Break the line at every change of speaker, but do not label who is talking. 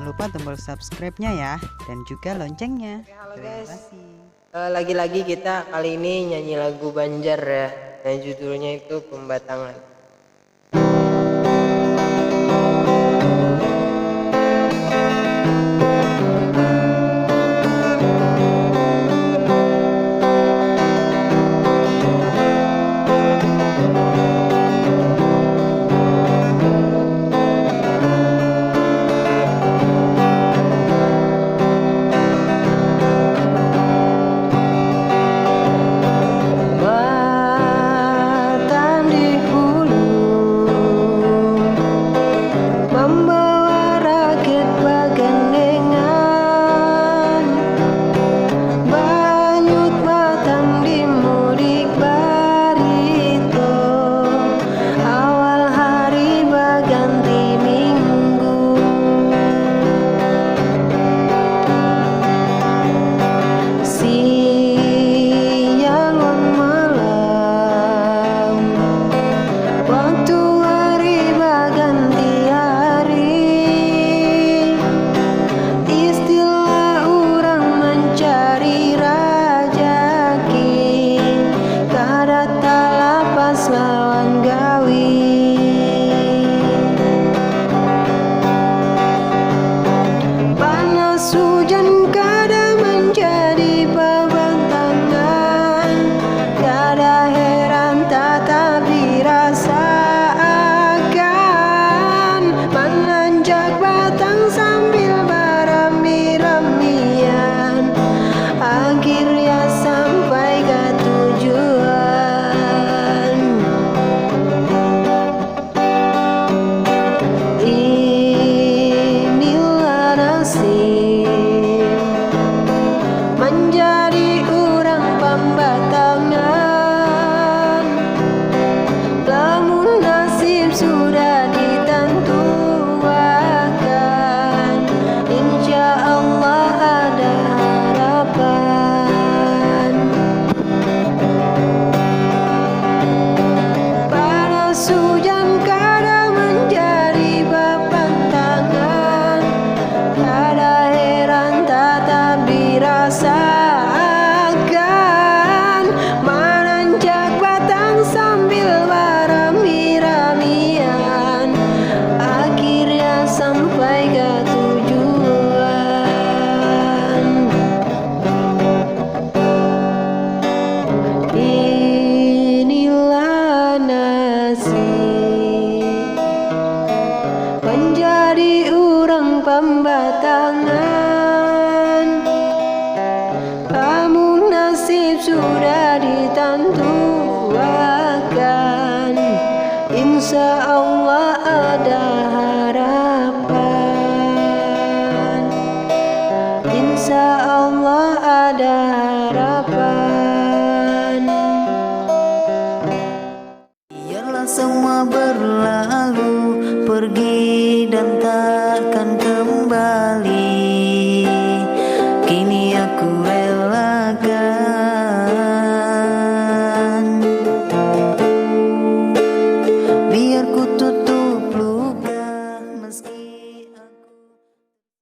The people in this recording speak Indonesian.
Jangan lupa tombol subscribe-nya ya, dan juga loncengnya.
Halo
Terima
guys,
kasih.
lagi-lagi kita kali ini nyanyi lagu Banjar ya, yang judulnya itu Pembatangan.
Menjadi orang pembatangan, kamu nasib sudah ditentukan. Insya Allah ada harapan, insya Allah ada harapan.
Biarlah semua berlalu, pergi dan takkan kembali. Kini aku